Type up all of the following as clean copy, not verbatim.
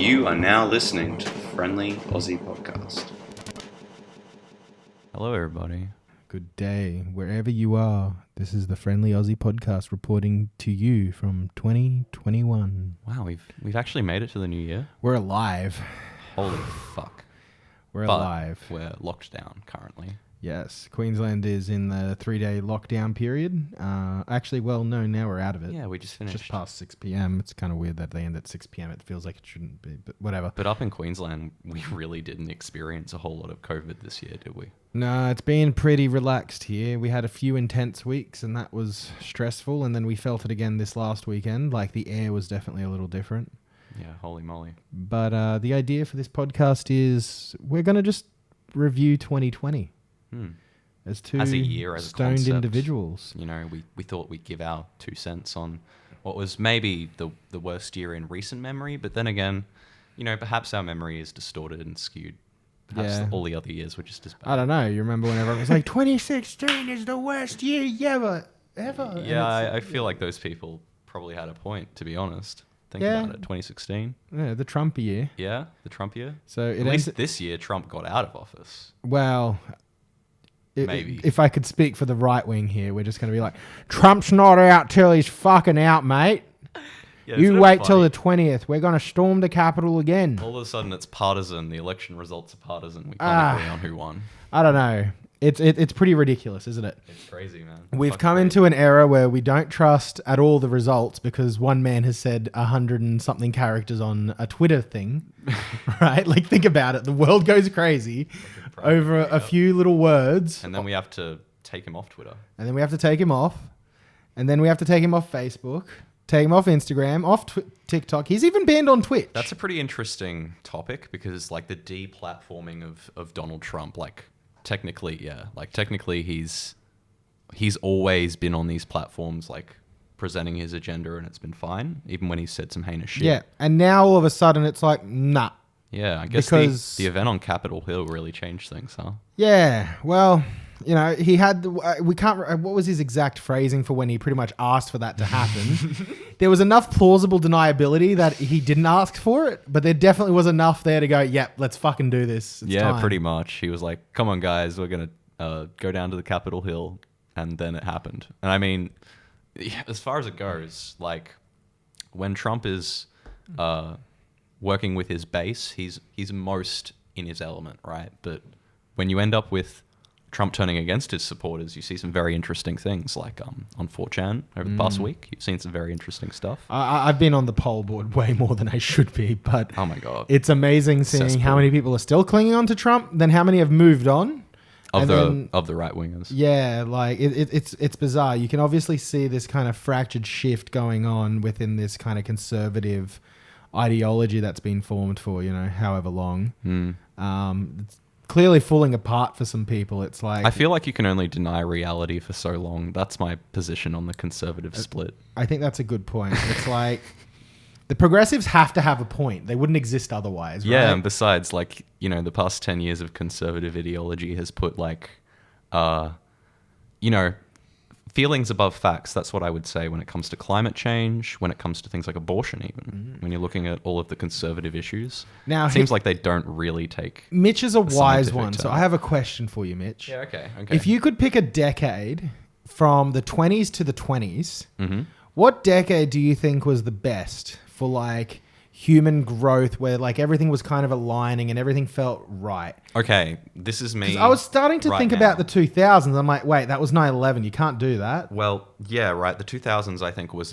You are now listening to the Friendly Aussie Podcast. Hello, everybody. Good day, wherever you are. This is the Friendly Aussie Podcast reporting to you from 2021. Wow, we've actually made it to the new year. We're alive. Holy fuck. We're But alive. we're locked down currently. Yes, Queensland is in the 3-day lockdown period. Now we're out of it. Yeah, we just finished. Just past 6 p.m. It's kind of weird that they end at 6 p.m. It feels like it shouldn't be, but whatever. But up in Queensland, we really didn't experience a whole lot of COVID this year, did we? No, it's been pretty relaxed here. We had a few intense weeks and that was stressful, and then we felt it again this last weekend. Like the air was definitely a little different. Yeah, holy moly. But the idea for this podcast is we're going to just review 2020 as two as a year, as a stoned concept, individuals. You know, we thought we'd give our 2 cents on what was maybe the worst year in recent memory, but then again, you know, perhaps our memory is distorted and skewed. Perhaps all the other years were just as bad. I don't know. You remember when everyone was like, 2016 is the worst year ever. Yeah, I feel like those people probably had a point, to be honest. Think about it. 2016. Yeah, the Trump year. Yeah, the Trump year. So at least this year, Trump got out of office. Well, maybe. If I could speak for the right wing here, we're just going to be like, Trump's not out till he's fucking out, mate. Yeah, you wait till the 20th. We're going to storm the Capitol again. All of a sudden, it's partisan. The election results are partisan. We can't agree on who won. I don't know. It's pretty ridiculous, isn't it? It's crazy, man. We've come into an era where we don't trust at all the results because one man has said 100 and something characters on a Twitter thing, right? Like, think about it. The world goes crazy over a few little words. And then we have to take him off Twitter. And then we have to take him off. And then we have to take him off Facebook, take him off Instagram, off TikTok. He's even banned on Twitch. That's a pretty interesting topic because, like, the deplatforming of Donald Trump, technically he's always been on these platforms, like, presenting his agenda, and it's been fine, even when he said some heinous shit. Yeah, and now all of a sudden it's like, nah. Yeah, I guess because the event on Capitol Hill really changed things, huh? Yeah, well, you know, he had, what was his exact phrasing for when he pretty much asked for that to happen? There was enough plausible deniability that he didn't ask for it, but there definitely was enough there to go, yep, let's fucking do this. It's time. Pretty much. He was like, come on, guys, we're going to go down to the Capitol Hill, and then it happened. And I mean, as far as it goes, like, when Trump is working with his base, he's most in his element, right? But when you end up with Trump turning against his supporters, you see some very interesting things, like on 4chan over the past week. You've seen some very interesting stuff. I've been on the poll board way more than I should be, but oh my God, it's amazing seeing how many people are still clinging on to Trump, then how many have moved on. Of the right wingers. Yeah, like it's bizarre. You can obviously see this kind of fractured shift going on within this kind of conservative ideology that's been formed for, you know, however long. It's clearly falling apart for some people. It's like, I feel like you can only deny reality for so long. That's my position on the conservative split. I think that's a good point. It's like the progressives have to have a point. They wouldn't exist otherwise, right? Yeah, and besides, like, you know, the past 10 years of conservative ideology has put, like, you know, feelings above facts. That's what I would say when it comes to climate change, when it comes to things like abortion even. When you're looking at all of the conservative issues, now, it seems like they don't really take Mitch is a wise one, turn. so I have a question for you, Mitch. Yeah, okay. If you could pick a decade from the 20s to the 20s, what decade do you think was the best for, like, human growth, where, like, everything was kind of aligning and everything felt right? Okay, this is me. I was starting to think now. about the 2000s. I'm like, wait, that was 9/11. You can't do that. Well, yeah, right. The 2000s, I think, was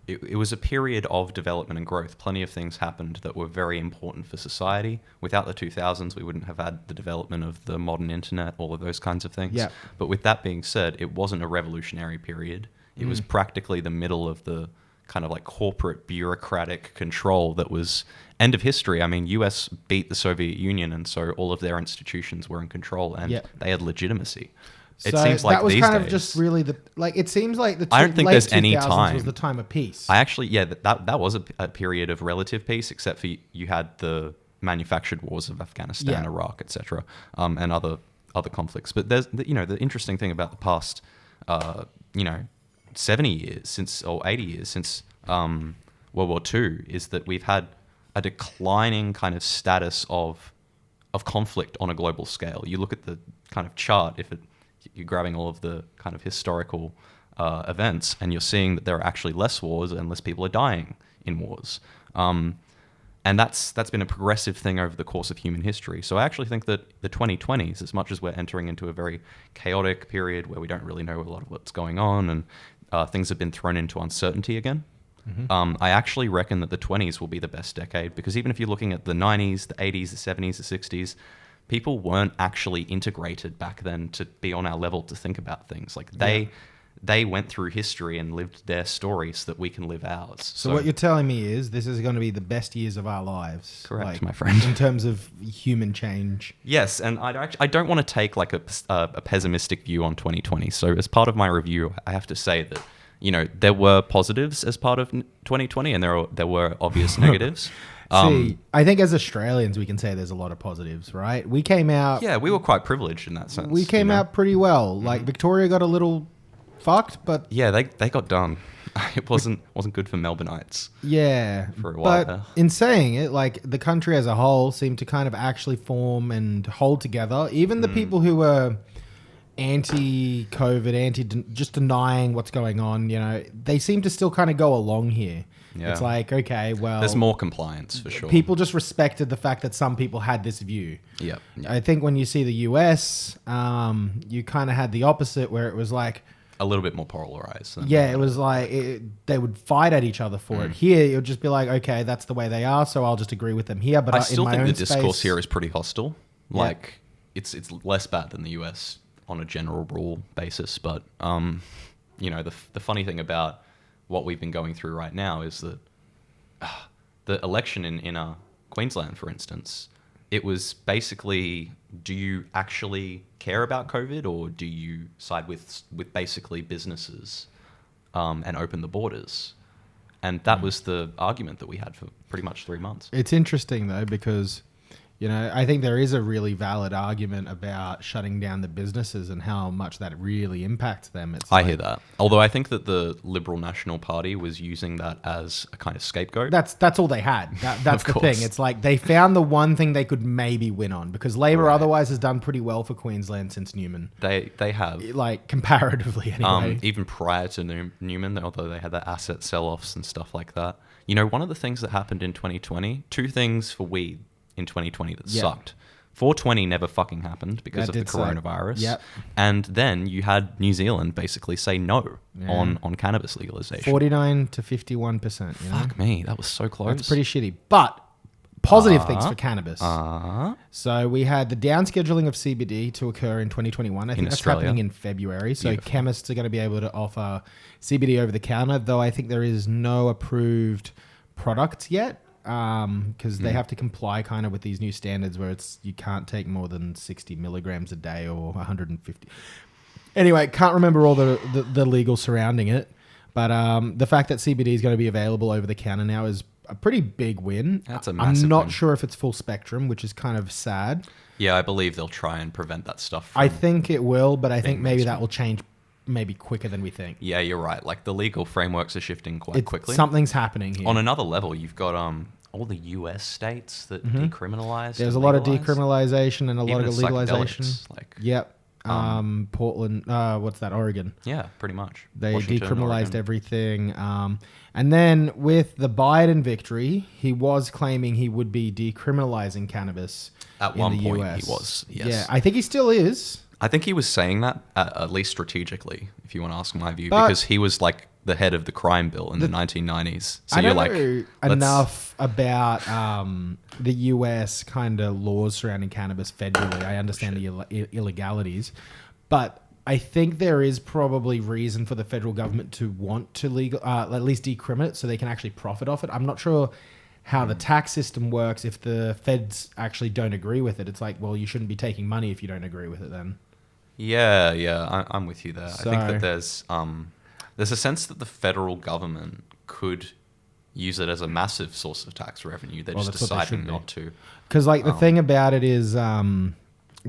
it was a period of development and growth. Plenty of things happened that were very important for society. Without the 2000s, we wouldn't have had the development of the modern internet, all of those kinds of things. Yeah. But with that being said, it wasn't a revolutionary period. It was practically the middle of the kind of like corporate bureaucratic control that was end of history. I mean, US beat the Soviet Union, and so all of their institutions were in control, and they had legitimacy. It seems like that was these kind days, of just really it seems like the I don't think late there's any 2000s time was the time of peace. I actually, that was a period of relative peace, except for you had the manufactured wars of Afghanistan, Iraq, etc., and other conflicts. But there's the interesting thing about the past 70 years or 80 years since World War II is that we've had a declining kind of status of conflict on a global scale. You look at the kind of chart, you're grabbing all of the kind of historical events, and you're seeing that there are actually less wars and less people are dying in wars. And that's been a progressive thing over the course of human history. So I actually think that the 2020s, as much as we're entering into a very chaotic period where we don't really know a lot of what's going on and things have been thrown into uncertainty again, I actually reckon that the 20s will be the best decade, because even if you're looking at the 90s, the 80s, the 70s, the 60s, people weren't actually integrated back then to be on our level to think about things. Like they went through history and lived their story so that we can live ours. So what you're telling me is this is going to be the best years of our lives. Correct, my friend. In terms of human change. Yes, and I don't want to take like a pessimistic view on 2020. So as part of my review, I have to say that, you know, there were positives as part of 2020 and there were obvious negatives. See, I think as Australians, we can say there's a lot of positives, right? We came out... Yeah, we were quite privileged in that sense. We came out pretty well. Like, Victoria got a little fucked, but... Yeah, they got done. It wasn't good for Melbourneites. Yeah. For a while but there. in saying it, like, the country as a whole seemed to kind of actually form and hold together. Even the people who were anti-COVID, just denying what's going on, you know, they seem to still kind of go along here. Yeah. It's like, okay, well... There's more compliance, for sure. People just respected the fact that some people had this view. Yep. I think when you see the US, you kind of had the opposite, where it was like... A little bit more polarized. Yeah, it was like they would fight at each other for it. Here, it would just be like, okay, that's the way they are, so I'll just agree with them here. But I still in my think own the discourse space, here is pretty hostile. Yeah. Like, it's less bad than the US on a general rule basis. But, you know, the funny thing about what we've been going through right now is that the election in Queensland, for instance, it was basically, do you actually care about COVID, or do you side with basically businesses and open the borders? And that was the argument that we had for pretty much 3 months. It's interesting though, because, you know, I think there is a really valid argument about shutting down the businesses and how much that really impacts them. I hear that. Although I think that the Liberal National Party was using that as a kind of scapegoat. That's all they had. That's the course. thing. It's like they found the one thing they could maybe win on, because Labor otherwise has done pretty well for Queensland since Newman. They have. Like, comparatively anyway. Even prior to Newman, although they had the asset sell-offs and stuff like that. You know, one of the things that happened in 2020, two things for weed in 2020 that sucked. 420 never fucking happened because That of the did suck. coronavirus. Yep. And then you had New Zealand basically say no on cannabis legalization. 49 to 51%. You know? Fuck me, that was so close. That's pretty shitty. But positive things for cannabis. Uh-huh. So we had the downscheduling of CBD to occur in 2021. I think that's Australia. happening in February. So Beautiful. chemists are going to be able to offer CBD over the counter, though I think there is no approved products yet, because they have to comply kind of with these new standards where it's you can't take more than 60 milligrams a day or 150. Anyway, can't remember all the legal surrounding it. But the fact that CBD is going to be available over the counter now is a pretty big win. That's a massive I'm not win. sure if it's full spectrum, which is kind of sad. Yeah, I believe they'll try and prevent that stuff from... I think it will, but I think being maybe mainstream. that will change maybe quicker than we think. Yeah, you're right. Like, the legal frameworks are shifting quite quickly. Something's happening here. On another level, you've got all the US states that decriminalized. There's a and lot of legalized. decriminalization and a lot Even of the legalization. psychedelics, like, Yep. Portland, what's that? Oregon. yeah, pretty much. They Washington, decriminalized Oregon. everything. And then with the Biden victory, he was claiming he would be decriminalizing cannabis At in one the point, US. he was, yes. Yeah, I think he still is. I think he was saying that, at least strategically, if you want to ask my view, But- because he was like the head of the crime bill in the 1990s. So I you're don't like, know let's- enough about the US kind of laws surrounding cannabis federally. I understand the illegalities, but I think there is probably reason for the federal government to want to at least decriminate it so they can actually profit off it. I'm not sure how the tax system works if the feds actually don't agree with it. It's like, well, you shouldn't be taking money if you don't agree with it then. Yeah, I'm with you there. I think So- that there's a sense that the federal government could use it as a massive source of tax revenue. They're Well, just that's what they should deciding be. not to. Because like the thing about it is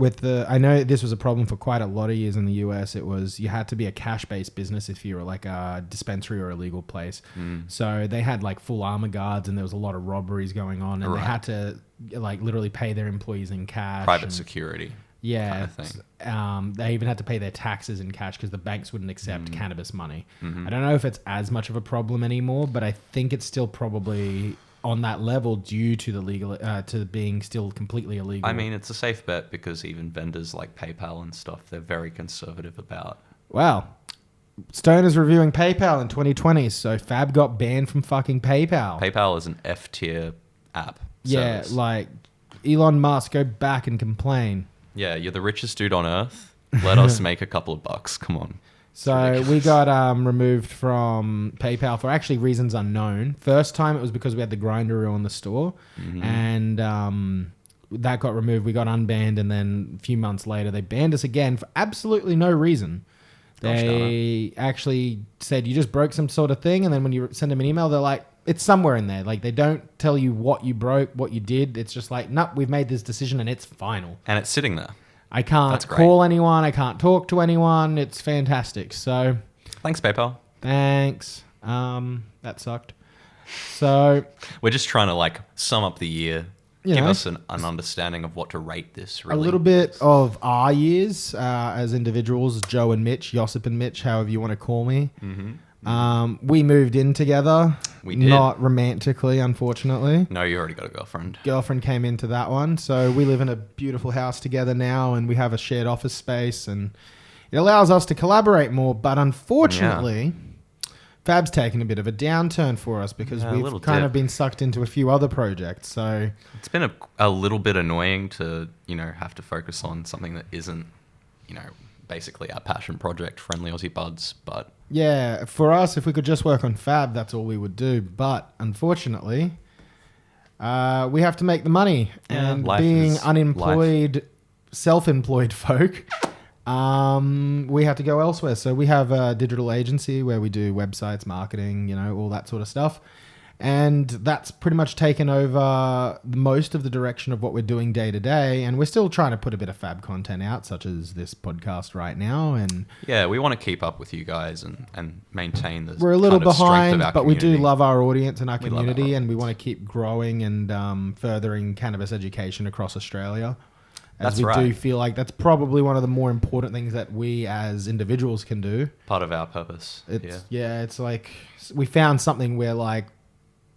I know this was a problem for quite a lot of years in the US. It was you had to be a cash-based business if you were like a dispensary or a legal place. So they had like full armor guards, and there was a lot of robberies going on, and they had to like literally pay their employees in cash. Private security. Yeah. Kind of thing. They even had to pay their taxes in cash because the banks wouldn't accept cannabis money. I don't know if it's as much of a problem anymore, but I think it's still probably on that level due to the legal to being still completely illegal. I mean, it's a safe bet because even vendors like PayPal and stuff, they're very conservative about. Wow. Stone is reviewing PayPal in 2020, so Fab got banned from fucking PayPal. PayPal is an F tier app. Yeah, service. like Elon Musk, go back and complain. Yeah, you're the richest dude on earth. Let us make a couple of bucks. Come on. So we got removed from PayPal for actually reasons unknown. First time it was because we had the grinder rule in the store, and that got removed. We got unbanned, and then a few months later they banned us again for absolutely no reason. They actually said you just broke some sort of thing, and then when you send them an email, they're like, it's somewhere in there. Like, they don't tell you what you broke, what you did. It's just like, nope, we've made this decision and it's final. And it's sitting there. I can't call anyone. I can't talk to anyone. It's fantastic. So thanks, PayPal. Thanks. That sucked. So we're just trying to like sum up the year. Give us an understanding of what to rate this. Really. A little bit of our years as individuals, Joe and Mitch, Josip and Mitch, however you want to call me. We moved in together. We did. Not romantically, unfortunately. No, you already got a girlfriend. Girlfriend came into that one. So we live in a beautiful house together now, and we have a shared office space, and it allows us to collaborate more. But unfortunately, Fab's taken a bit of a downturn for us because we've kind of been sucked into a few other projects. So it's been a little bit annoying to, have to focus on something that isn't, basically our passion project, Friendly Aussie Buds. But yeah, for us, if we could just work on Fab, that's all we would do. But unfortunately, we have to make the money. And being unemployed, self-employed folk, we have to go elsewhere. So we have a digital agency where we do websites, marketing, all that sort of stuff. And that's pretty much taken over most of the direction of what we're doing day to day. And we're still trying to put a bit of Fab content out, such as this podcast right now. And yeah, we want to keep up with you guys and maintain this. We're a little behind, but we do love our audience and our community. And we want to keep growing and furthering cannabis education across Australia. As we do feel like that's probably one of the more important things that we as individuals can do. Part of our purpose. It's like we found something where like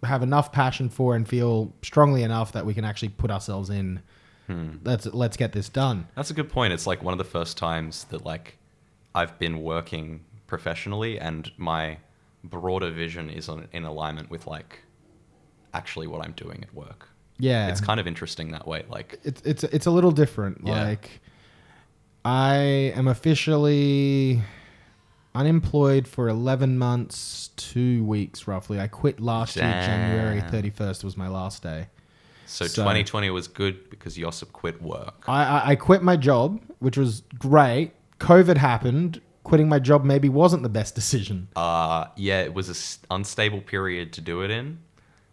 have enough passion for and feel strongly enough that we can actually put ourselves in. Let's get this done. That's a good point. It's like one of the first times that like I've been working professionally and my broader vision is in alignment with like actually what I'm doing at work. Yeah, it's kind of interesting that way. Like it's a little different. Yeah. Like I am officially unemployed for 11 months, 2 weeks roughly. I quit last year. January 31st was my last day. So 2020 was good because Josip quit work. I quit my job, which was great. COVID happened. Quitting my job maybe wasn't the best decision. Yeah, it was an unstable period to do it in.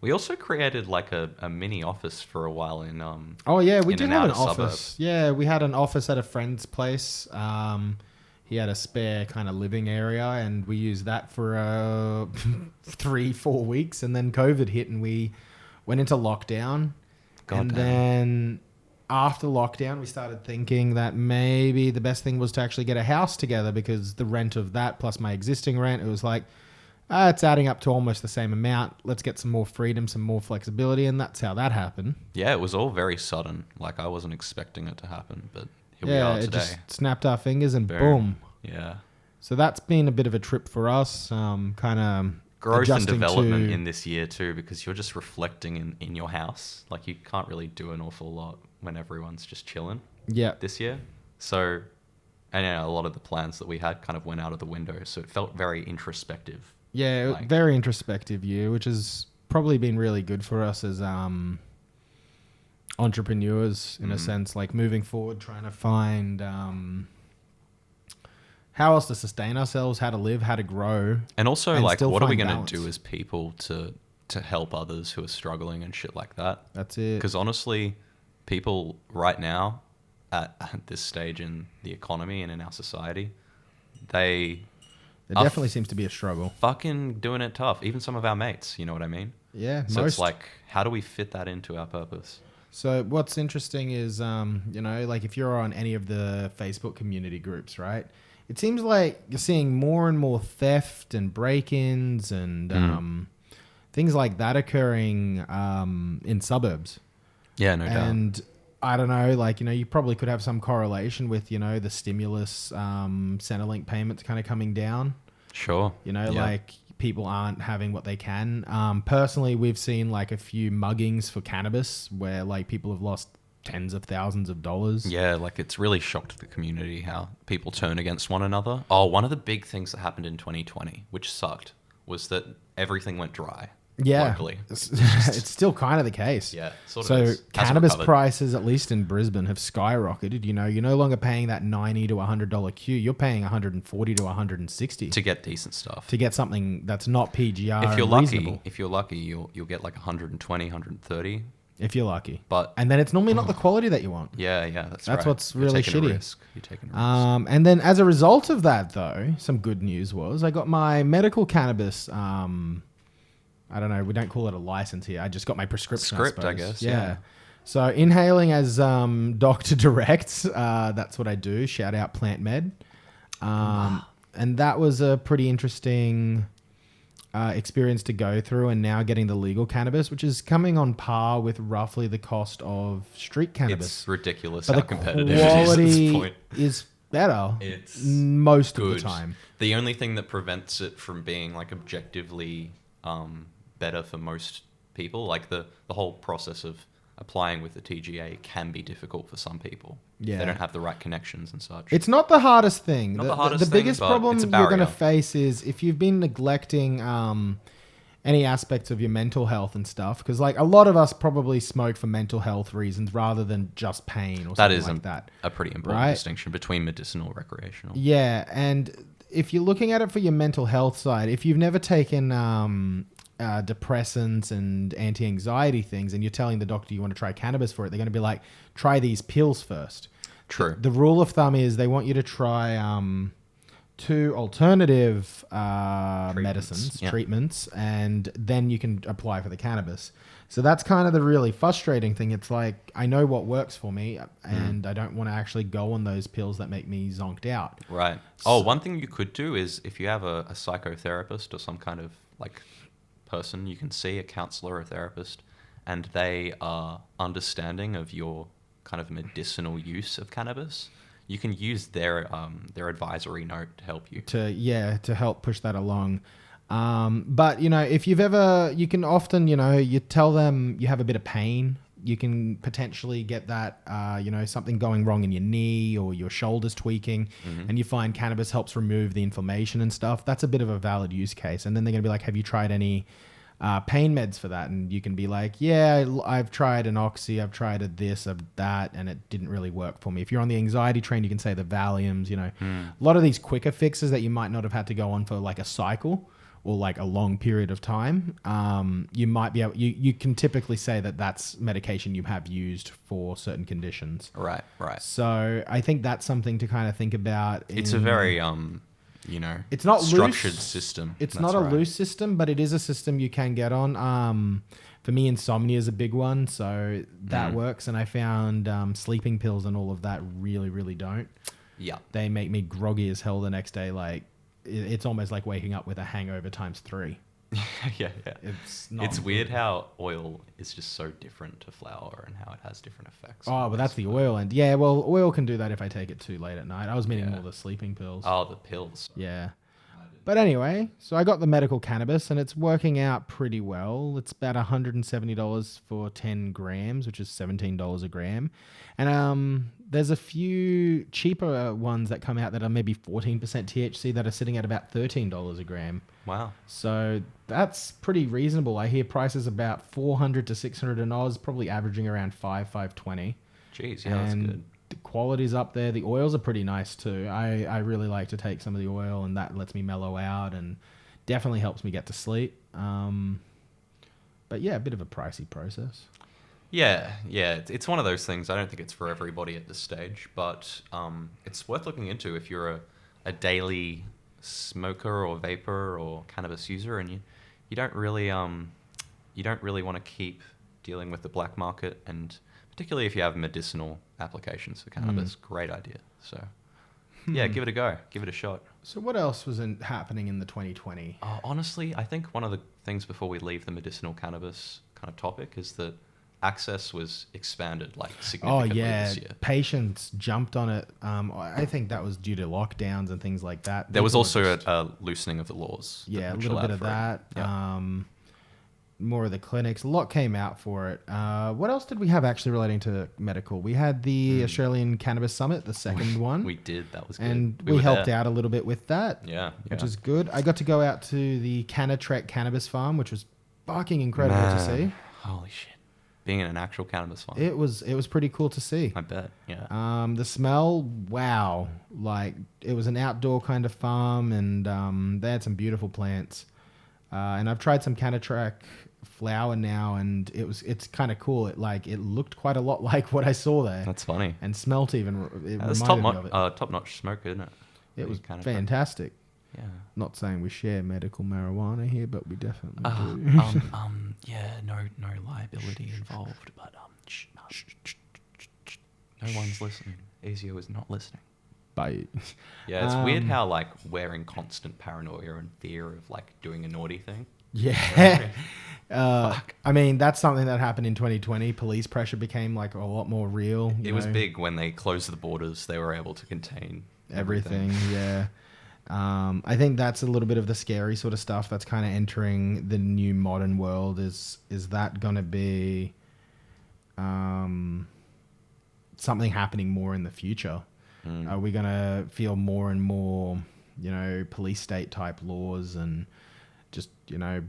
We also created like a mini office for a while in oh yeah, we did have an office. Yeah, we had an office at a friend's place. He had a spare kind of living area, and we used that for 3-4 weeks, and then COVID hit, and we went into lockdown. Then after lockdown, we started thinking that maybe the best thing was to actually get a house together, because the rent of that plus my existing rent, it was like, it's adding up to almost the same amount. Let's get some more freedom, some more flexibility, and that's how that happened. Yeah, it was all very sudden. Like I wasn't expecting it to happen, but here we are today. It just snapped our fingers and boom. Yeah. So that's been a bit of a trip for us. Kind of growth and development in this year too, because you're just reflecting in your house. Like you can't really do an awful lot when everyone's just chilling. Yeah. This year. So, and a lot of the plans that we had kind of went out of the window. So it felt very introspective. Yeah, very introspective year, which has probably been really good for us as entrepreneurs in a sense, like moving forward, trying to find how else to sustain ourselves, how to live, how to grow. And also like, what are we going to do as people to help others who are struggling and shit like that? That's it. Because honestly, people right now, at this stage in the economy and in our society, they There are definitely seems to be a struggle. fucking doing it tough. Even some of our mates, you know what I mean? Yeah, So most. it's like, how do we fit that into our purpose? So what's interesting is, like if you're on any of the Facebook community groups, right? It seems like you're seeing more and more theft and break-ins and things like that occurring in suburbs. Yeah, no doubt. And I don't know, like, you probably could have some correlation with, the stimulus Centrelink payments kind of coming down. Sure. Yeah. Like people aren't having what they can. Personally, we've seen like a few muggings for cannabis where like people have lost tens of thousands of dollars. Yeah, like it's really shocked the community how people turn against one another. Oh, one of the big things that happened in 2020, which sucked, was that everything went dry locally. It's still kind of the case. Yeah, sort of So is. Hasn't cannabis recovered. prices, at least in Brisbane, have skyrocketed. You're no longer paying that $90 to $100 queue. You're paying $140 to $160 to get decent stuff. to get something that's not PGR. If you're and reasonable. lucky, you'll get like 120, 130. If you're lucky. But And then it's normally not the quality that you want. yeah, that's right. what's You're really taking a shitty. risk. You're taking a risk. And then as a result of that, though, some good news was I got my medical cannabis. I don't know. We don't call it a license here. I just got my prescription. Script, I suppose. guess, Yeah. yeah. So inhaling as doctor directs. That's what I do. Shout out Plant Med. And that was a pretty interesting experience to go through. And now getting the legal cannabis, which is coming on par with roughly the cost of street cannabis. It's ridiculous But how the competitive it is at this quality point. is better. It's most of good. the time. The only thing that prevents it from being like objectively better for most people, like the whole process of applying with the TGA can be difficult for some people. Yeah. If they don't have the right connections and such. It's not the hardest thing. Not the hardest the thing, biggest but problem it's a you're going to barrier. face is if you've been neglecting any aspects of your mental health and stuff. Because like a lot of us probably smoke for mental health reasons rather than just pain or That something is like that. a pretty important Right? distinction between medicinal and recreational. Yeah, and if you're looking at it for your mental health side, if you've never taken depressants and anti-anxiety things and you're telling the doctor you want to try cannabis for it, they're going to be like, try these pills first. True. The rule of thumb is they want you to try 2 alternative medicines, yeah. treatments, and then you can apply for the cannabis. So that's kind of the really frustrating thing. It's like, I know what works for me and I don't want to actually go on those pills that make me zonked out. Right. Oh, one thing you could do is if you have a psychotherapist or some kind of like person you can see, a counselor or therapist, and they are understanding of your kind of medicinal use of cannabis, you can use their advisory note to help you. To help push that along. But if you've ever, you can often, you tell them you have a bit of pain. You can potentially get that, something going wrong in your knee or your shoulders tweaking, and you find cannabis helps remove the inflammation and stuff. That's a bit of a valid use case. And then they're going to be like, have you tried any pain meds for that? And you can be like, yeah, I've tried an Oxy, I've tried a this, a that, and it didn't really work for me. If you're on the anxiety train, you can say the Valiums, a lot of these quicker fixes that you might not have had to go on for like a cycle or like a long period of time, you might be able, you can typically say that that's medication you have used for certain conditions. Right. So I think that's something to kind of think about. It's a very it's not structured loose. system. It's That's not a right. loose system, but it is a system you can get on. For me, insomnia is a big one, so that works. And I found sleeping pills and all of that really, really don't. Yeah. They make me groggy as hell the next day. Like it's almost like waking up with a hangover times 3. yeah. It's weird how oil is just so different to flour and how it has different effects. Oh, but that's the oil. And yeah, well, oil can do that if I take it too late at night. I was meaning more the sleeping pills. Oh, the pills. Yeah. But anyway, so I got the medical cannabis and it's working out pretty well. It's about $170 for 10 grams, which is $17 a gram. And there's a few cheaper ones that come out that are maybe 14% THC that are sitting at about $13 a gram. Wow. So that's pretty reasonable. I hear prices about $400 to $600 in Oz, probably averaging around $520. Jeez, yeah, that's good. The quality's up there. The oils are pretty nice too. I really like to take some of the oil, and that lets me mellow out and definitely helps me get to sleep. But yeah, a bit of a pricey process. Yeah, it's one of those things. I don't think it's for everybody at this stage, but it's worth looking into if you're a daily smoker or vapor or cannabis user, and you don't really want to keep dealing with the black market, and particularly if you have medicinal applications for cannabis, great idea. So yeah, give it a go, give it a shot. So what else was happening in the 2020? Honestly, I think one of the things before we leave the medicinal cannabis kind of topic is that access was expanded like significantly this year. Patients jumped on it. I think that was due to lockdowns and things like that. There was also a loosening of the laws. Yeah, a little bit of that. Yeah. More of the clinics. A lot came out for it. What else did we have actually relating to medical? We had the Australian Cannabis Summit, the second one. We did. That was good. And we helped out a little bit with that. Yeah. Which is good. I got to go out to the Cannatrek Cannabis Farm, which was fucking incredible to see. Holy shit. Being in an actual cannabis farm. It was pretty cool to see. I bet. Yeah. The smell, wow. Like, it was an outdoor kind of farm, and they had some beautiful plants. And I've tried some Cannatrek flower now, and it's kind of cool. It looked quite a lot like what I saw there. That's funny. And smelt even. It That's reminded me of it. Top-notch smoke, isn't it? It was fantastic. Yeah. Not saying we share medical marijuana here, but we definitely do. Yeah, no liability involved, but no one's listening. Ezio is not listening. Bye. Yeah, it's weird how like we're in constant paranoia and fear of like doing a naughty thing. Yeah. I mean, that's something that happened in 2020. Police pressure became like a lot more real. It was big when they closed the borders. They were able to contain everything. Yeah. I think that's a little bit of the scary sort of stuff that's kind of entering the new modern world. Is that going to be something happening more in the future? Are we going to feel more and more, police state type laws and just,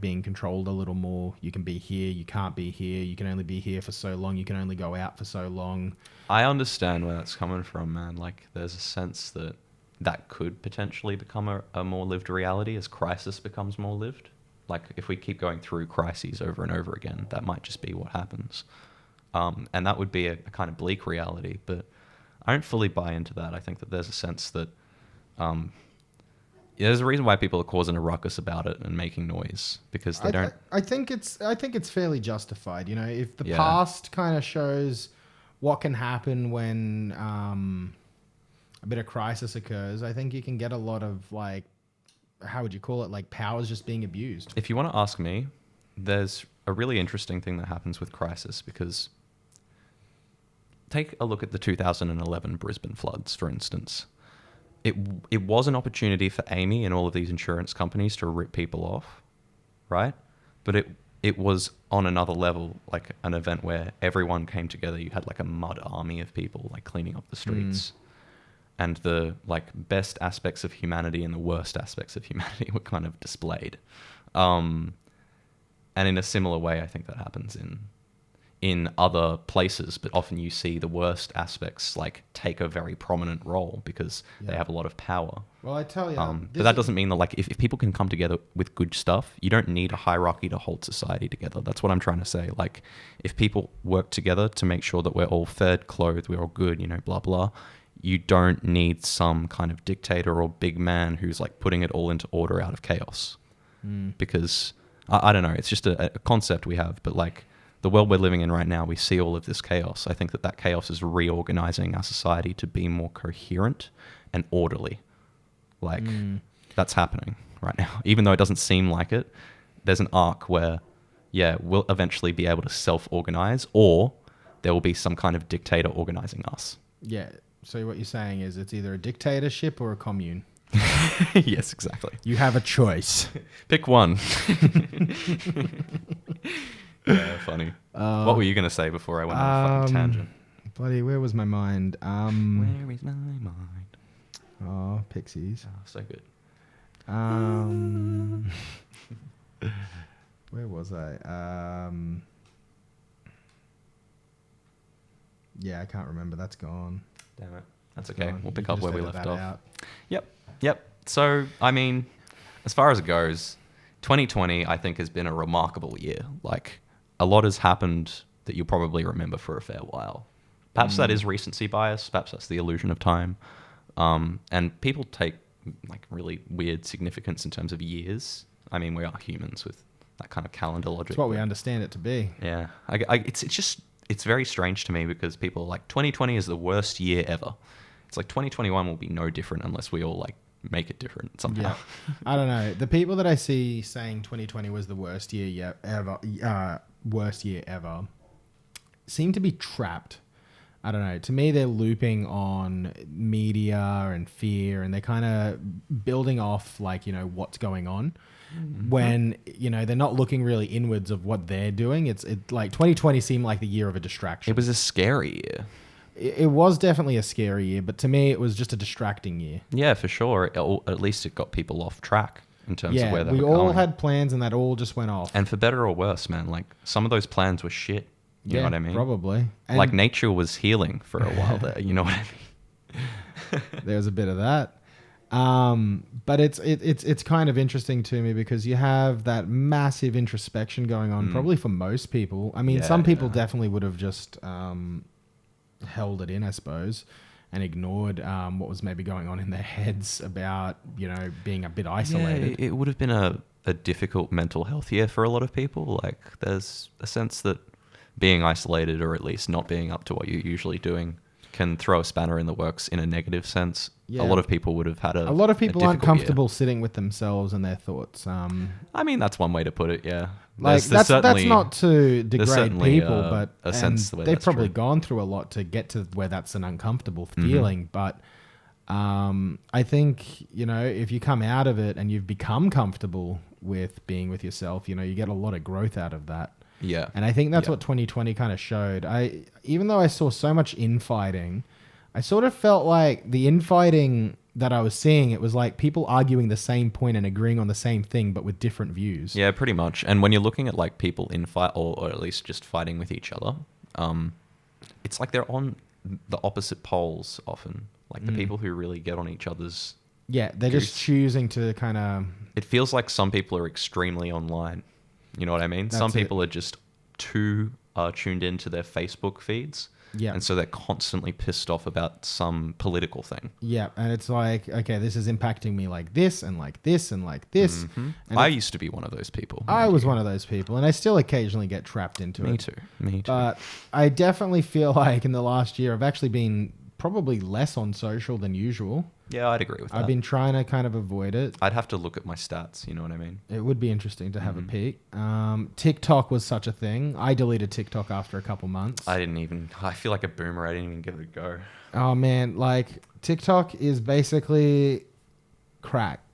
being controlled a little more? You can be here, you can't be here, you can only be here for so long, you can only go out for so long. I understand where that's coming from, man. Like, there's a sense that could potentially become a more lived reality as crisis becomes more lived. Like, if we keep going through crises over and over again, that might just be what happens. And that would be a kind of bleak reality, but I don't fully buy into that. I think that there's a sense that there's a reason why people are causing a ruckus about it and making noise, because they don't... I think it's fairly justified. If the past kind of shows what can happen when... a bit of crisis occurs, I think you can get a lot of, like, how would you call it? Like, powers just being abused. If you want to ask me, there's a really interesting thing that happens with crisis, because take a look at the 2011 Brisbane floods, for instance. It was an opportunity for Amy and all of these insurance companies to rip people off, right? But it was on another level, like an event where everyone came together. You had like a mud army of people like cleaning up the streets. And the like best aspects of humanity and the worst aspects of humanity were kind of displayed. And in a similar way, I think that happens in other places, but often you see the worst aspects like take a very prominent role because they have a lot of power. Well, I tell you, but that doesn't mean that like if people can come together with good stuff, you don't need a hierarchy to hold society together. That's what I'm trying to say. Like, if people work together to make sure that we're all fed, clothed, we're all good, blah, blah, you don't need some kind of dictator or big man who's like putting it all into order out of chaos. Because I don't know, it's just a concept we have, but like the world we're living in right now, we see all of this chaos. I think that chaos is reorganizing our society to be more coherent and orderly. Like that's happening right now. Even though it doesn't seem like it, there's an arc where, we'll eventually be able to self-organize, or there will be some kind of dictator organizing us. Yeah. So what you're saying is it's either a dictatorship or a commune. Yes, exactly. You have a choice. Pick one. Yeah, funny. What were you going to say before I went on a fucking tangent? Bloody, where was my mind? Where is my mind? Oh, Pixies. Oh, so good. Where was I? Yeah, I can't remember. That's gone. Damn it. That's okay. We'll pick up where we left off. Out. Yep. So, I mean, as far as it goes, 2020, I think, has been a remarkable year. Like, a lot has happened that you'll probably remember for a fair while. Perhaps that is recency bias. Perhaps that's the illusion of time. And people take like really weird significance in terms of years. I mean, we are humans with that kind of calendar logic. It's what we understand it to be. Yeah, it's very strange to me because people are like 2020 is the worst year ever. It's like 2021 will be no different unless we all like make it different somehow. Yeah. I don't know. The people that I see saying 2020 was the worst year ever seem to be trapped. I don't know. To me, they're looping on media and fear, and they're kind of building off like, you know, what's going on. When, you know, they're not looking really inwards of what they're doing. It's like 2020 seemed like the year of a distraction. It was a scary year. It was definitely a scary year, but to me, it was just a distracting year. Yeah, for sure. At least it got people off track in terms of where they were going. We all had plans, and that all just went off. And for better or worse, man, like some of those plans were shit. You know what I mean? Probably. And like nature was healing for a while there. You know what I mean? There's a bit of that. But it's kind of interesting to me because you have that massive introspection going on, probably for most people. I mean, some people definitely would have just held it in, I suppose, and ignored what was maybe going on in their heads about, you know, being a bit isolated. Yeah, it would have been a difficult mental health year for a lot of people. Like there's a sense that being isolated, or at least not being up to what you're usually doing, can throw a spanner in the works in a negative sense. Yeah. A lot of people would have had a lot of people aren't difficult comfortable sitting with themselves and their thoughts. I mean, that's one way to put it. Yeah, like that's not to degrade people, but a sense where they've that's probably true. gone through a lot to get to where that's an uncomfortable feeling. But I think, you know, if you come out of it and you've become comfortable with being with yourself, you know, you get a lot of growth out of that. Yeah. And I think that's what 2020 kind of showed. Even though I saw so much infighting, I sort of felt like the infighting that I was seeing, it was like people arguing the same point and agreeing on the same thing, but with different views. Yeah, pretty much. And when you're looking at like people in fight, or at least just fighting with each other, it's like they're on the opposite poles often. Like the people who really get on each other's... Yeah, they're just choosing to kind of... It feels like some people are extremely online. You know what I mean? Some people are just too tuned into their Facebook feeds. Yeah. And so they're constantly pissed off about some political thing. Yeah. And it's like, okay, this is impacting me like this and like this and like this. Mm-hmm. And I used to be one of those people. I was one of those people, and I still occasionally get trapped into it. Me too. But I definitely feel like in the last year, I've actually been probably less on social than usual. Yeah, I'd agree with that. I've been trying to kind of avoid it. I'd have to look at my stats, you know what I mean? It would be interesting to have a peek. TikTok was such a thing. I deleted TikTok after a couple months. I feel like a boomer. I didn't even give it a go. Oh man, like TikTok is basically crack.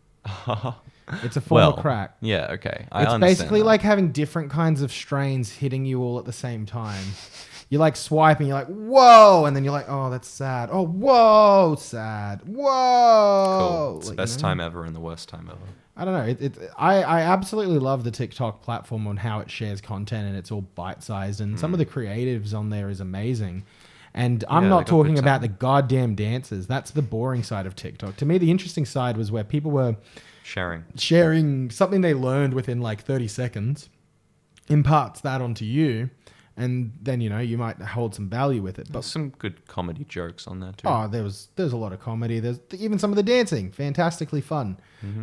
It's a form of crack. Yeah, okay. It's basically like having different kinds of strains hitting you all at the same time. You like swiping, you're like, whoa, and then you're like, oh, that's sad. Oh, whoa, sad. Whoa. Cool. It's the Like, best time ever and the worst time ever. I don't know. I absolutely love the TikTok platform on how it shares content, and it's all bite-sized, and some of the creatives on there is amazing. And I'm not talking about the goddamn dances. That's the boring side of TikTok. To me, the interesting side was where people were sharing something they learned within like 30 seconds, imparts that onto you, and then, you know, you might hold some value with it. But there's some good comedy jokes on there too. Oh, there's a lot of comedy. There's even some of the dancing, fantastically fun.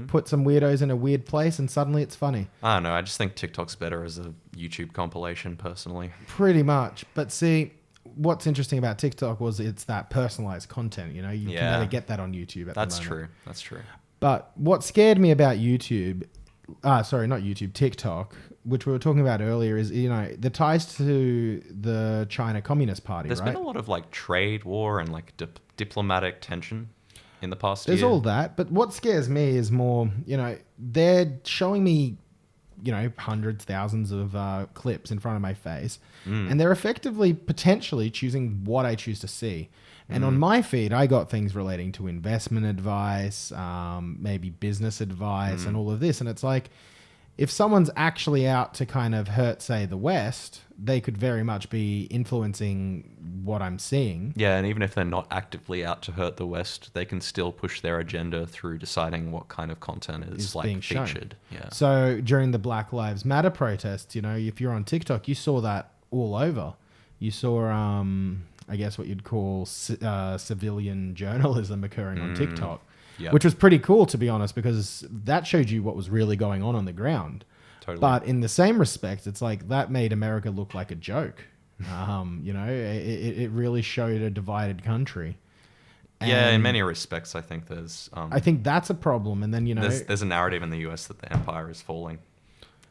Put some weirdos in a weird place and suddenly it's funny. I don't know. I just think TikTok's better as a YouTube compilation, personally. Pretty much. But see, what's interesting about TikTok was it's that personalized content. You know, you can never get that on YouTube at the moment. That's true. But what scared me about YouTube, not YouTube, TikTok, which we were talking about earlier, is, you know, the ties to the China Communist Party. There's been a lot of like trade war and like diplomatic tension in the past year. There's all that, but what scares me is more, you know, they're showing me, you know, hundreds, thousands of clips in front of my face, and they're effectively potentially choosing what I choose to see. And on my feed, I got things relating to investment advice, maybe business advice, and all of this. And it's like, if someone's actually out to kind of hurt, say, the West, they could very much be influencing what I'm seeing. Yeah, and even if they're not actively out to hurt the West, they can still push their agenda through deciding what kind of content is like being shown. featured. Yeah. So during the Black Lives Matter protests, you know, if you're on TikTok, you saw that all over. You saw, I guess, what you'd call civilian journalism occurring on TikTok, Yep. which was pretty cool, to be honest, because that showed you what was really going on the ground. Totally. But in the same respect, it's like that made America look like a joke. It really showed a divided country. Yeah, in And many respects, I think there's. I think that's a problem. And then there's a narrative in the US that the empire is falling,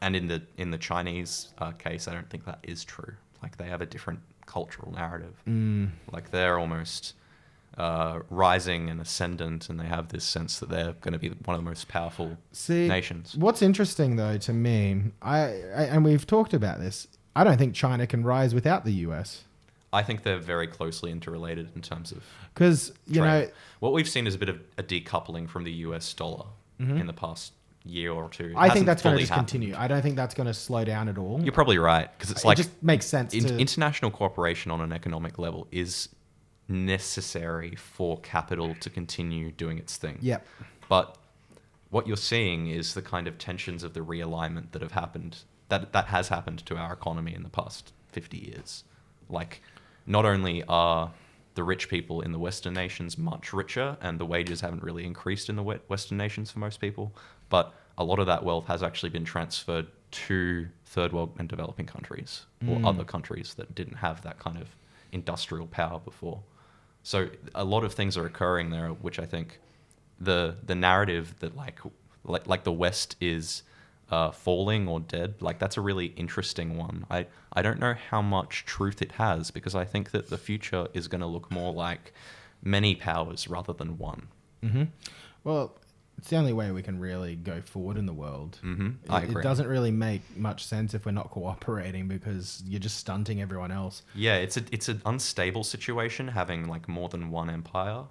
and in the Chinese case, I don't think that is true. Like they have a different cultural narrative. Like they're almost rising and ascendant, and they have this sense that they're going to be one of the most powerful nations. What's interesting though to me, and we've talked about this. I don't think China can rise without the US. I think they're very closely interrelated in terms of because what we've seen is a bit of a decoupling from the US dollar in the past year or two. I think that's going to just continue. I don't think that's going to slow down at all. You're probably right, because it's it just makes sense. International cooperation on an economic level is necessary for capital to continue doing its thing. Yep. But what you're seeing is the kind of tensions of the realignment that have happened, that has happened to our economy in the past 50 years. Like, not only are the rich people in the Western nations much richer, and the wages haven't really increased in the Western nations for most people, but a lot of that wealth has actually been transferred to third world and developing countries or other countries that didn't have that kind of industrial power before. So a lot of things are occurring there, which I think the narrative that like the West is falling or dead, like that's a really interesting one. I don't know how much truth it has, because I think that the future is going to look more like many powers rather than one. Mm-hmm. Well, it's the only way we can really go forward in the world. Mm-hmm. I agree. It doesn't really make much sense if we're not cooperating, because you're just stunting everyone else. Yeah, it's an unstable situation having like more than one empire.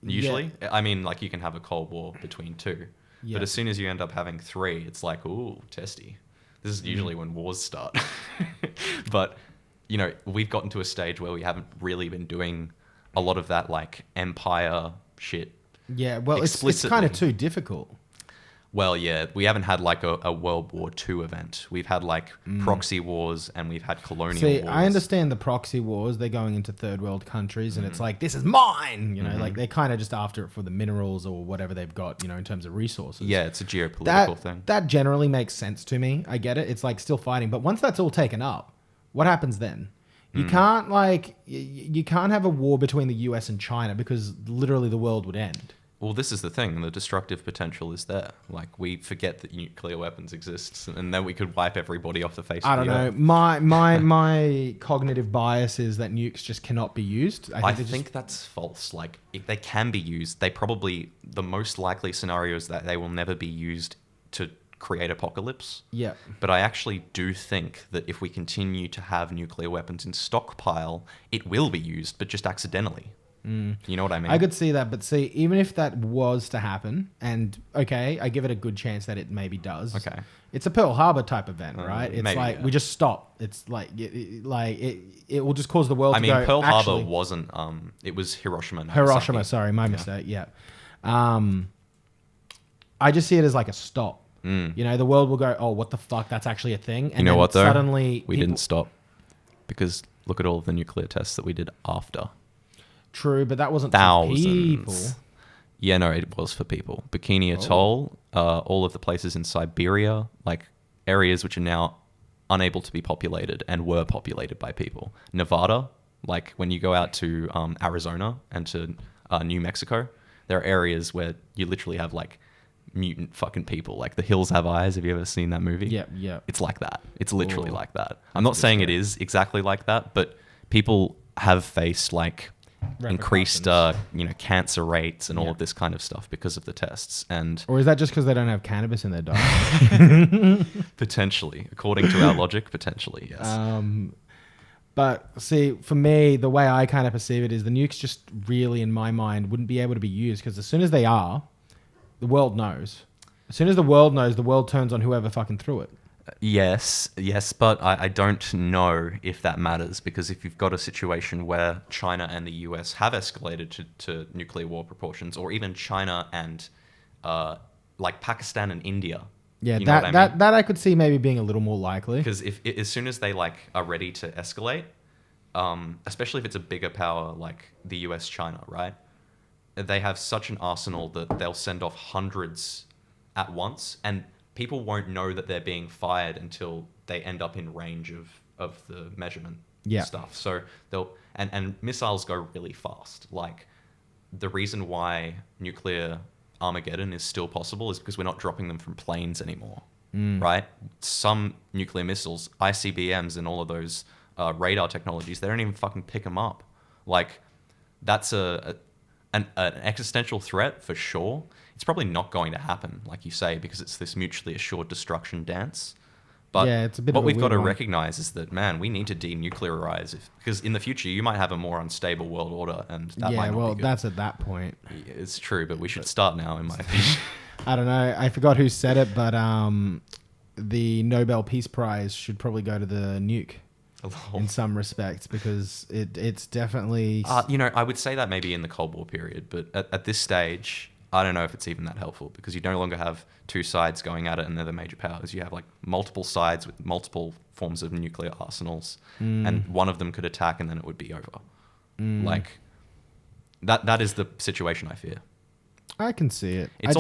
Usually, yeah. I mean, like you can have a Cold War between two. Yeah. But as soon as you end up having three, it's like, ooh, testy. This is usually when wars start. But, you know, we've gotten to a stage where we haven't really been doing a lot of that, like, empire shit. Yeah, well, it's kind of too difficult. Well, yeah, we haven't had, like, a World War II event. We've had, like, proxy wars, and we've had colonial wars. I understand the proxy wars. They're going into third world countries, and it's like, this is mine! You know, like, they're kind of just after it for the minerals or whatever they've got, you know, in terms of resources. Yeah, it's a geopolitical thing. That generally makes sense to me. I get it. It's, like, still fighting. But once that's all taken up, what happens then? You can't, like... You can't have a war between the US and China, because literally the world would end. Well, this is the thing. The destructive potential is there. Like, we forget that nuclear weapons exist, and then we could wipe everybody off the face of the earth. I don't know. My cognitive bias is that nukes just cannot be used. I think that's false. Like, if they can be used, the most likely scenario is that they will never be used to create apocalypse. Yeah. But I actually do think that if we continue to have nuclear weapons in stockpile, it will be used, but just accidentally. You know what I mean? I could see that, but see, even if that was to happen, and okay, I give it a good chance that it maybe does. Okay. It's a Pearl Harbor type event, right? It's maybe, like, yeah. we just stop. It's like, it will just cause the world to go... Pearl Harbor wasn't, it was Hiroshima. Hiroshima, sorry, my mistake, yeah. I just see it as like a stop. You know, the world will go, oh, what the fuck, that's actually a thing. And you know what, though? Suddenly... We didn't stop. Because look at all of the nuclear tests that we did after. True, but that wasn't Thousands. for people. Yeah, no, it was for people. Bikini Atoll, all of the places in Siberia, like areas which are now unable to be populated and were populated by people. Nevada, like when you go out to Arizona and to New Mexico, there are areas where you literally have like mutant fucking people. Like The Hills Have Eyes. Have you ever seen that movie? Yeah. It's like that. It's literally like that. I'm not saying it is exactly like that, but people have faced like increased cancer rates and all of this kind of stuff because of the tests. Or is that just because they don't have cannabis in their diet? Potentially, according to our logic, potentially, yes. But see, for me, the way I kind of perceive it is the nukes just really, in my mind, wouldn't be able to be used, because as soon as they are, the world knows. As soon as the world knows, the world turns on whoever fucking threw it. Yes, but I don't know if that matters, because if you've got a situation where China and the US have escalated to nuclear war proportions, or even China and like Pakistan and India. Yeah, you know that I could see maybe being a little more likely. Because if as soon as they like are ready to escalate, especially if it's a bigger power like the US, China, right? They have such an arsenal that they'll send off hundreds at once, and people won't know that they're being fired until they end up in range of the measurement stuff. So they'll and missiles go really fast. Like, the reason why nuclear Armageddon is still possible is because we're not dropping them from planes anymore, right? Some nuclear missiles, ICBMs, and all of those radar technologies, they don't even fucking pick them up. Like, that's an existential threat for sure. It's probably not going to happen, like you say, because it's this mutually assured destruction dance. But yeah, it's a bit what of a we've got weird to one. recognize is that, man, we need to denuclearize, because in the future you might have a more unstable world order, and that might not be good. That's at that point. It's true, but we should start now, in my opinion. I don't know. I forgot who said it, but the Nobel Peace Prize should probably go to the nuke in some respects, because it's definitely... I would say that maybe in the Cold War period, but at this stage, I don't know if it's even that helpful, because you no longer have two sides going at it and they're the major powers. You have like multiple sides with multiple forms of nuclear arsenals, and one of them could attack and then it would be over. Like, that is the situation I fear. I can see it. It's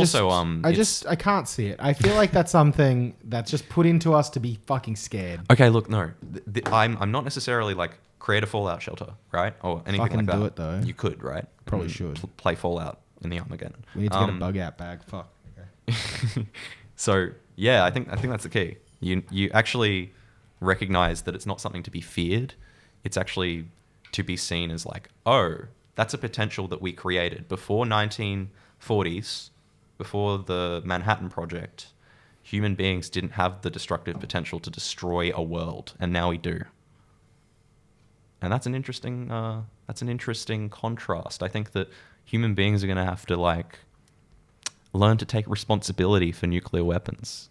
I can't see it. I feel like that's something that's just put into us to be fucking scared. Okay, look, no. I'm not necessarily like create a Fallout shelter, right? Or anything Fucking like that. do it, though. You could, right? Probably should. Play Fallout in the Armageddon. We need to get a bug out bag. Fuck. Okay. So yeah, I think that's the key. You actually recognize that it's not something to be feared. It's actually to be seen as like, oh, that's a potential that we created before 1940s, before the Manhattan Project. Human beings didn't have the destructive potential to destroy a world, and now we do. And that's an interesting contrast. I think that human beings are going to have to like learn to take responsibility for nuclear weapons,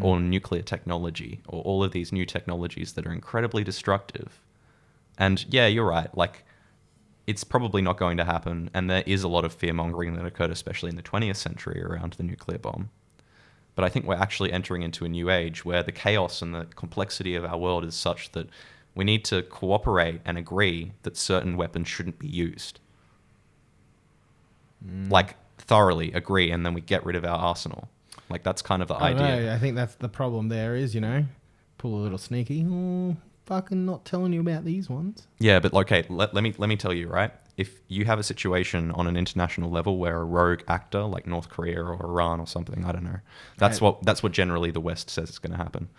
or nuclear technology, or all of these new technologies that are incredibly destructive. And yeah, you're right. Like, it's probably not going to happen, and there is a lot of fear-mongering that occurred, especially in the 20th century, around the nuclear bomb. But I think we're actually entering into a new age where the chaos and the complexity of our world is such that we need to cooperate and agree that certain weapons shouldn't be used. Like, thoroughly agree, and then we get rid of our arsenal. Like, that's kind of the idea. I think that's the problem there is, pull a little sneaky. Oh, fucking not telling you about these ones. Yeah, but okay, let me tell you, right? If you have a situation on an international level where a rogue actor like North Korea or Iran or something, I don't know, that's what generally the West says is going to happen.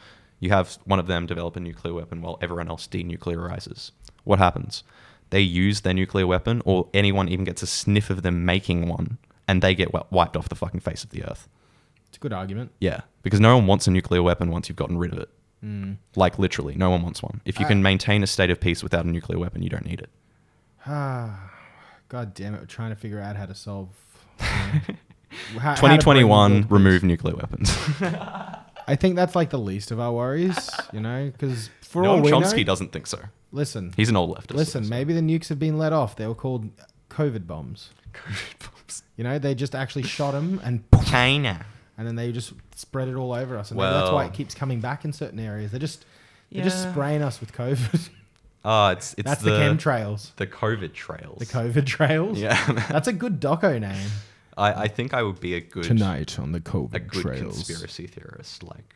You have one of them develop a nuclear weapon while everyone else denuclearizes. What happens? They use their nuclear weapon, or anyone even gets a sniff of them making one, and they get wiped off the fucking face of the earth. It's a good argument. Yeah, because no one wants a nuclear weapon once you've gotten rid of it. Like, literally, no one wants one. If you can maintain a state of peace without a nuclear weapon, you don't need it. God damn it, we're trying to figure out how to solve... 2021, remove nuclear weapons. I think that's like the least of our worries, because for Noam all we Chomsky know... doesn't think so. Listen. He's an old leftist. Listen, maybe the nukes have been let off. They were called COVID bombs. COVID bombs. They just actually shot them and... China. And then they just spread it all over us. And maybe that's why it keeps coming back in certain areas. They're just spraying us with COVID. It's that's the chemtrails. The COVID trails. The COVID trails? Yeah. That's a good doco name. I think I would be a good... Tonight on the COVID trails. Conspiracy theorist. Like,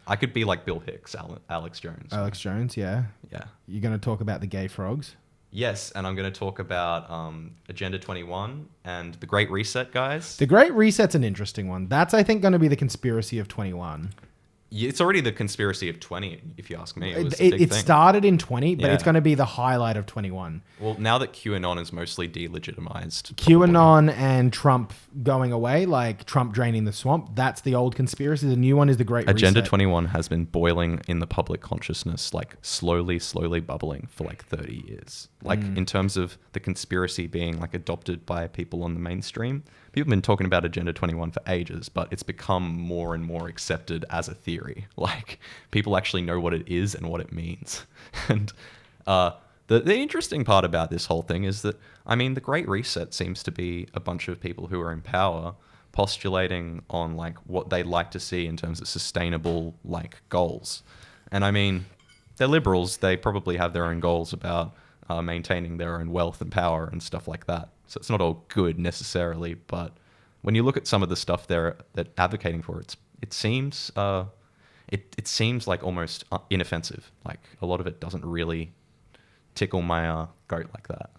I could be like Bill Hicks, Alex Jones. Alex Jones, yeah. Yeah. You're going to talk about the gay frogs? Yes, and I'm going to talk about Agenda 21 and the Great Reset, guys. The Great Reset's an interesting one. That's, I think, going to be the conspiracy of 21. It's already the conspiracy of 20, if you ask me. It started in 20, but it's going to be the highlight of 21. Well, now that QAnon is mostly delegitimized. QAnon and Trump going away, like Trump draining the swamp, that's the old conspiracy. The new one is the Great Agenda Reset. 21 has been boiling in the public consciousness, like slowly bubbling for like 30 years. Like, in terms of the conspiracy being like adopted by people on the mainstream, people have been talking about Agenda 21 for ages, but it's become more and more accepted as a theory. Like, people actually know what it is and what it means. And the interesting part about this whole thing is that, the Great Reset seems to be a bunch of people who are in power postulating on like what they'd like to see in terms of sustainable like goals. And they're liberals. They probably have their own goals about maintaining their own wealth and power and stuff like that. So it's not all good necessarily, but when you look at some of the stuff they're advocating for, it seems it seems like almost inoffensive. Like a lot of it doesn't really tickle my goat like that.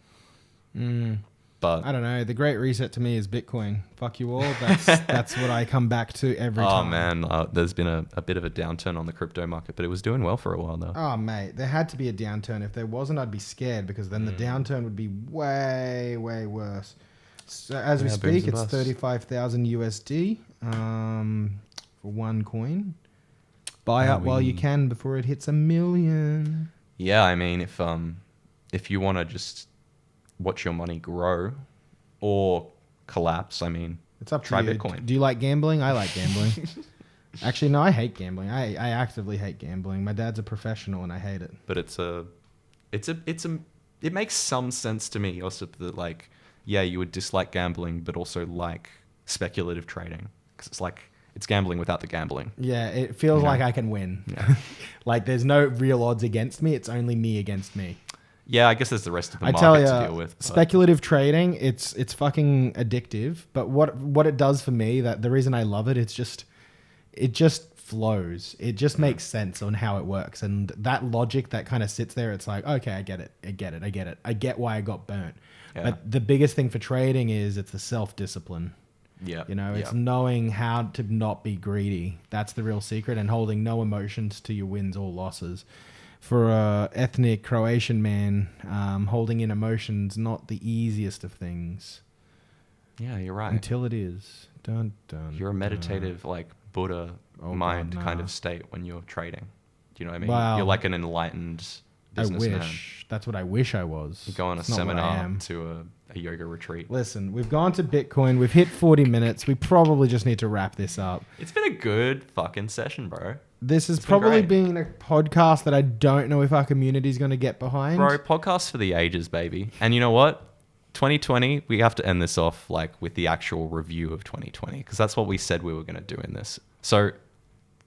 But I don't know. The great reset to me is Bitcoin. Fuck you all. That's what I come back to every time. Oh man, there's been a bit of a downturn on the crypto market, but it was doing well for a while though. Oh mate, there had to be a downturn. If there wasn't, I'd be scared because then the downturn would be way, way worse. So as we speak, it's 35,000 USD for one coin. Buy up while you can before it hits 1 million. Yeah, I mean, if you want to just watch your money grow or collapse, I mean, it's up to try you. Bitcoin. Do you like gambling? I like gambling. Actually, no, I hate gambling. I actively hate gambling. My dad's a professional and I hate it. But it makes some sense to me also that like, yeah, you would dislike gambling, but also like speculative trading because it's like, it's gambling without the gambling. Yeah, it feels like I can win. Yeah. Like there's no real odds against me. It's only me against me. Yeah, I guess there's the rest of the I market tell you, to deal with. Speculative trading, it's fucking addictive. But what it does for me, that the reason I love it, it just flows. It just makes sense on how it works. And that logic that kind of sits there, it's like, okay, I get it. I get why I got burnt. Yeah. But the biggest thing for trading is it's the self-discipline. Yeah. You know, it's knowing how to not be greedy. That's the real secret, and holding no emotions to your wins or losses. For a ethnic Croatian man, holding in emotions not the easiest of things. Yeah, you're right. Until it is. Dun, dun, you're a meditative, like Buddha mind kind of state when you're trading. Do you know what I mean? Wow. You're like an enlightened businessman. I wish. That's what I wish I was. You go on a seminar to a yoga retreat. Listen, we've gone to Bitcoin. We've hit 40 minutes. We probably just need to wrap this up. It's been a good fucking session, bro. This has probably been a podcast that I don't know if our community is going to get behind. Bro, podcast for the ages, baby. And you know what? 2020, we have to end this off like with the actual review of 2020 because that's what we said we were going to do in this. So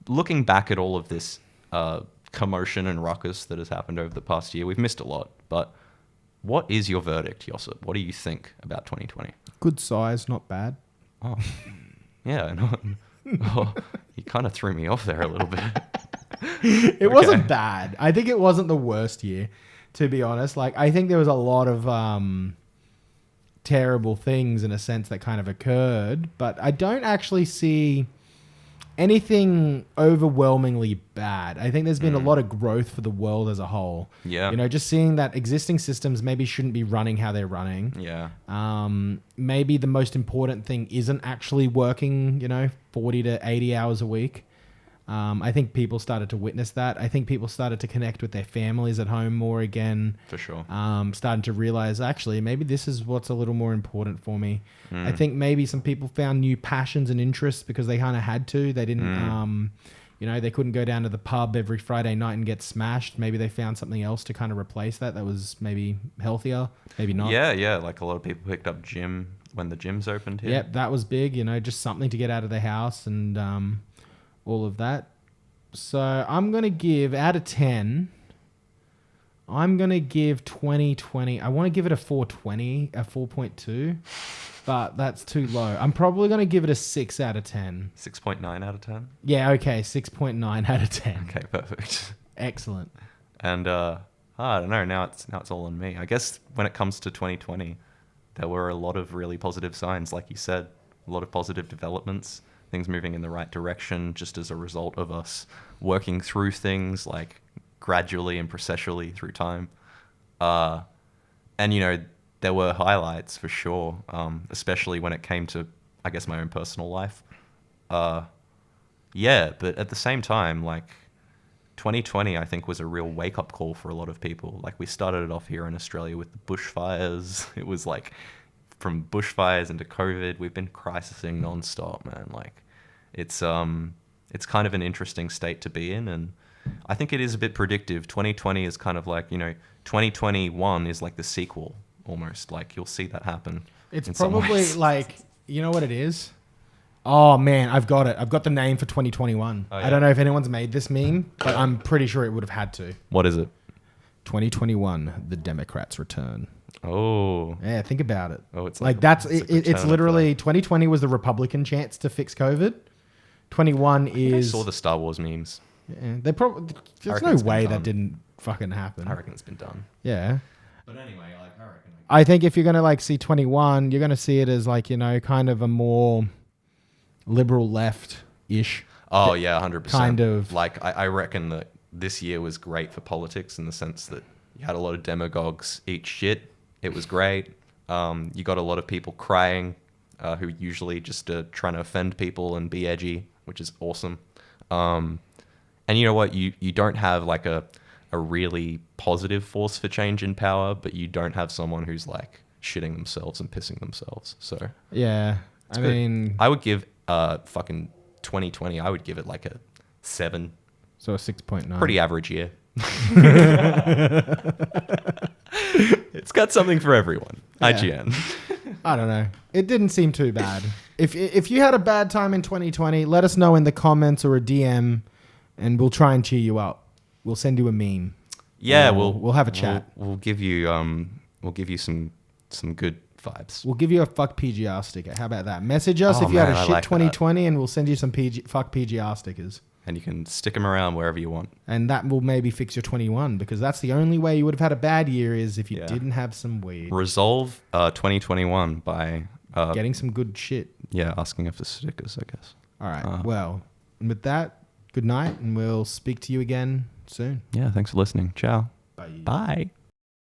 looking back at all of this commotion and ruckus that has happened over the past year, we've missed a lot. But what is your verdict, Josip? What do you think about 2020? Good size, not bad. Oh, yeah. No, oh, you kind of threw me off there a little bit. It wasn't bad. I think it wasn't the worst year, to be honest. Like, I think there was a lot of terrible things in a sense that kind of occurred, but I don't actually see anything overwhelmingly bad. I think there's been a lot of growth for the world as a whole. Yeah. You know, just seeing that existing systems maybe shouldn't be running how they're running. Yeah. Maybe the most important thing isn't actually working, 40 to 80 hours a week. I think people started to witness that. I think people started to connect with their families at home more again. For sure. Starting to realize, actually, maybe this is what's a little more important for me. I think maybe some people found new passions and interests because they kind of had to. They didn't, they couldn't go down to the pub every Friday night and get smashed. Maybe they found something else to kind of replace that was maybe healthier, maybe not. Yeah. Like a lot of people picked up gym when the gyms opened here. Yep, that was big, just something to get out of the house and all of that. So I'm going to give, out of 10, I'm going to give 2020, I want to give it a 420, a 4.2, but that's too low. I'm probably going to give it a 6 out of 10. 6.9 out of 10? Yeah, okay, 6.9 out of 10. Okay, perfect. Excellent. And I don't know, now it's all on me. I guess when it comes to 2020, there were a lot of really positive signs, like you said, a lot of positive developments. Things moving in the right direction just as a result of us working through things like gradually and processually through time. And, there were highlights for sure, especially when it came to, I guess, my own personal life. Yeah, but at the same time, like 2020, I think was a real wake-up call for a lot of people. Like we started it off here in Australia with the bushfires. It was like from bushfires into COVID, we've been crisising nonstop, man. Like it's kind of an interesting state to be in, and I think it is a bit predictive. 2020 is kind of like, 2021 is like the sequel almost. Like you'll see that happen. It's probably like, you know what it is? Oh man, I've got it. I've got the name for 2021. Oh, I yeah. don't know if anyone's made this meme, but I'm pretty sure it would have had to. What is it? 2021, the Democrats return. Oh. Yeah, think about it. Oh, it's like like that's it's it, like it's return of literally 2020 was the Republican chance to fix COVID. 21 I is saw the Star Wars memes. yeah, they probably there's reckon no it's been way done. that didn't fucking happen. I reckon it's been done. Yeah. But anyway, like I reckon. I think if you're going to like see 21, you're going to see it as like, you know, kind of a more liberal left-ish. Oh yeah, 100%. Kind of. Like I reckon that this year was great for politics in the sense that you had a lot of demagogues eat shit. It was great. You got a lot of people crying, who usually just trying to offend people and be edgy, which is awesome. And you know what? You don't have like a really positive force for change in power, but you don't have someone who's like shitting themselves and pissing themselves. So Yeah. I good. mean, I would give fucking 2020. I would give it like a 7. so a 6.9. Pretty average year. It's got something for everyone. Yeah. IGN. I don't know. It didn't seem too bad. If you had a bad time in 2020, let us know in the comments or a DM, and we'll try and cheer you up. We'll send you a meme. Yeah, we'll have a chat. We'll give you some good vibes. We'll give you a fuck PGR sticker. How about that? Message us Oh, if you had man, a I shit like that. 2020, and we'll send you some fuck PGR stickers. And you can stick them around wherever you want. And that will maybe fix your 21, because that's the only way you would have had a bad year is if you Yeah. didn't have some weed. Resolve 2021 by Getting some good shit. asking for stickers, I guess. All right. Well, and with that, good night, and we'll speak to you again soon. Yeah, thanks for listening. Ciao. Bye. Bye.